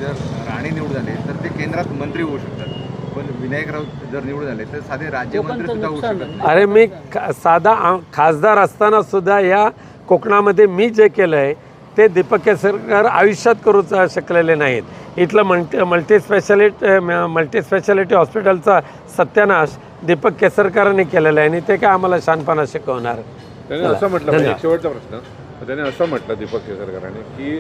जर राणे निवडून झाले तर ते केंद्रात मंत्री होऊ शकतात, पण विनायक राऊत जर निवडून झाले तर साधे राज्यमंत्री सुद्धा होऊ शकतात. अरे मी साधा खासदार असताना सुद्धा या कोकणामध्ये मी जे केलं आहे ते दीपक केसरकर आयुष्यात करू शकलेले नाहीत. इथलं मल्टी स्पेशालिटी हॉस्पिटलचा सत्यानाश दीपक केसरकरांनी केलेला आहे आणि ते काय आम्हाला शहाणपणा शिकवणार. त्याने असं म्हटलं, एक शेवटचा प्रश्न, त्याने असं म्हटलं दीपक केसरकरांनी की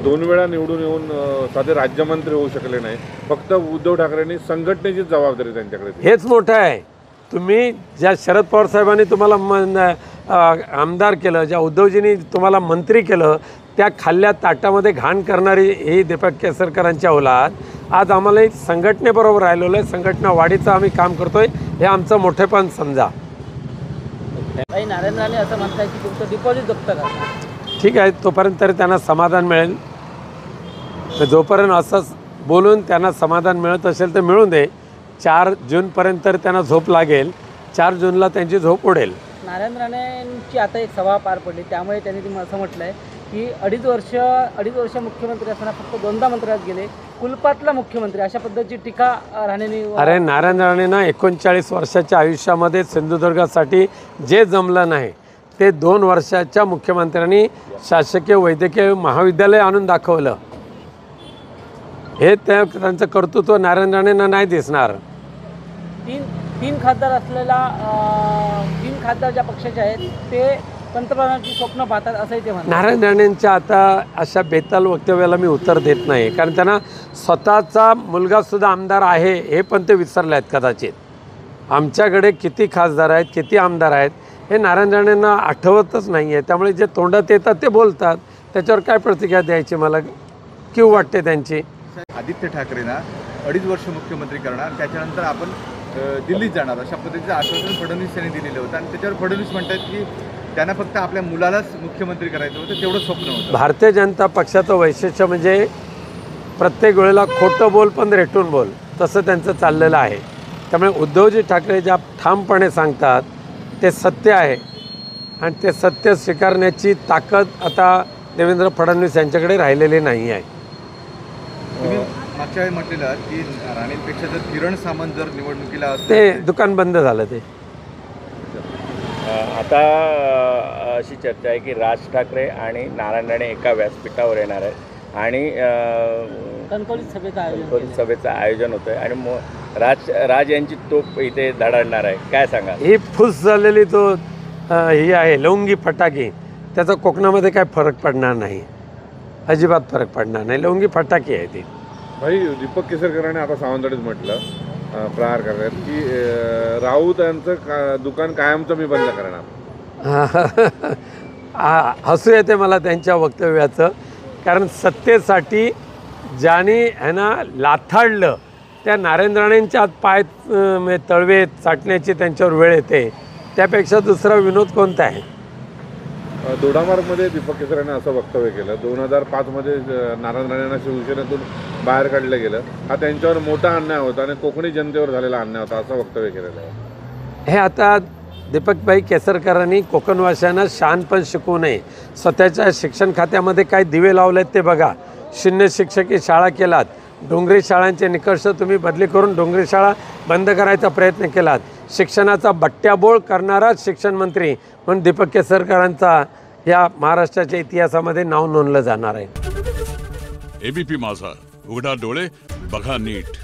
2 वेळा निवडून येऊन साधे राज्यमंत्री होऊ शकले नाही, फक्त उद्धव ठाकरेंनी संघटनेची जबाबदारी त्यांच्याकडे दिली. हेच मोठं आहे. तुम्ही ज्या शरद पवार साहेबांनी तुम्हाला आमदार केलं, ज्या उद्धवजींनी तुम्हाला मंत्री केलं, त्या खाल्ल्या ताटामध्ये घाण करणारी ही दीपक केसरकरांची औलाद आज आम्हाला संघटनेबरोबर राहिलेलं आहे. संघटना वाढीचं आम्ही काम करतोय, हे आमचं मोठेपण समजा. नारायण राणे असं म्हणतात की तुमचं डिपॉझिट जप्त करा. ठीक आहे, तोपर्यंत तरी त्यांना समाधान मिळेल. तर जोपर्यंत असंच बोलून त्यांना समाधान मिळत असेल तर मिळून दे. 4 जूनपर्यंत तर त्यांना झोप लागेल. 4 जूनला त्यांची झोप उडेल. नारायण राणेंची आता एक सभा पार पडली, त्यामुळे त्यांनी असं म्हटलं आहे की अडीच वर्ष मुख्यमंत्री असताना फक्त 2दा मंत्रालयात गेले, कुलपातला मुख्यमंत्री, अशा पद्धतीची टीका राणेंनी. अरे नारायण राणेंना 39 वर्षाच्या आयुष्यामध्ये सिंधुदुर्गासाठी जे जमलं नाही ते 2 वर्षाच्या मुख्यमंत्र्यांनी शासकीय वैद्यकीय महाविद्यालय आणून दाखवलं. हे त्यांचं कर्तृत्व नारायण राणेंना नाही दिसणार. तीन खासदार असलेला 3 खासदार ज्या पक्षाचे आहेत ते पंतप्रधानांची स्वप्न पाहतात असंही ते म्हणतात. नारायण राणेंच्या आता अशा बेताल वक्तव्याला मी उत्तर देत नाही, कारण त्यांना स्वतःचा मुलगासुद्धा आमदार आहे हे पण ते विसरले आहेत कदाचित. आमच्याकडे किती खासदार आहेत, किती आमदार आहेत हे नारायण राणेंना आठवतच नाही आहे. त्यामुळे जे तोंडात येतात ते बोलतात. त्याच्यावर काय प्रतिक्रिया द्यायची मला क्यू वाटते त्यांची. आदित्य ठाकरेंना 2.5 वर्ष मुख्यमंत्री करणार, त्याच्यानंतर आपण दिल्लीत जाणार अशा पद्धतीचं आश्वासन फडणवीस यांनी दिलेलं होतं आणि त्याच्यावर फडणवीस म्हणतात की त्यांना फक्त आपल्या मुलालाच मुख्यमंत्री करायचं होतं, तेवढं स्वप्न होतं. भारतीय जनता पक्षाचं वैशिष्ट्य म्हणजे प्रत्येक वेळेला खोटं बोल पण रेटून बोल, तसं त्यांचं चाललेलं आहे. त्यामुळे उद्धवजी ठाकरे ज्या ठामपणे सांगतात ते सत्य आहे आणि ते सत्य स्वीकारण्याची ताकद आता देवेंद्र फडणवीस यांच्याकडे राहिलेली नाही आहे. तुम्ही मागच्या वेळी म्हटलेलं की राणेंपेक्षा जर किरण सामंत जर निवडणुकीला असते ते दुकान बंद झालं. ते आता अशी चर्चा आहे की राज ठाकरे आणि नारायण राणे एका व्यासपीठावर येणार आहेत आणि कणकवलीत सभेचं आयोजन होतं आहे आणि राज यांची तोप इथे धडाडणार आहे. काय सांगा? ही फुस झालेली तो ही आहे लवंगी फटाके, त्याचा कोकणामध्ये काय फरक पडणार नाही, अजिबात फरक पडणार नाही. लवंगी फटाके आहे ती. भाई दीपक केसरकरांनी आता सावंतवाडीत म्हटलं प्रहार करतात की राऊत यांचं दुकान कायमचं मी बंद करणार. हसू येते मला त्यांच्या वक्तव्याचं, कारण सत्तेसाठी ज्याने ह्यांना लाथाडलं त्या नारायण राणेंच्या आत पाय तळवे चाटण्याची त्यांच्यावर वेळ येते, त्यापेक्षा दुसरा विनोद कोणता आहे? दोडामार्गमध्ये दीपक केसरकरांनी असं वक्तव्य केलं. 2005मध्ये नारायण राणेंना शिवसेनेतून बाहेर काढलं गेलं. हा त्यांच्यावर मोठा अन्याय होता आणि कोकणी जनतेवर झालेला अन्याय होता असं वक्तव्य केलेलं आहे. हे आता दीपकभाई केसरकरांनी कोकणवासियांना शहाणपण शिकवू नये. स्वतःच्या शिक्षण खात्यामध्ये काय दिवे लावलेत ते बघा. शून्य शिक्षकी शाळा केलात, डोंगरी शाळांचे निकष तुम्ही बदली करून डोंगरी शाळा बंद करायचा प्रयत्न केलात. शिक्षणाचा बट्ट्याबोळ करणाराच शिक्षण मंत्री म्हणून दीपक केसरकरांचा या महाराष्ट्राच्या इतिहासामध्ये नाव नोंदलं जाणार आहे. एबीपी माझा, उघडा डोळे बघा नीट.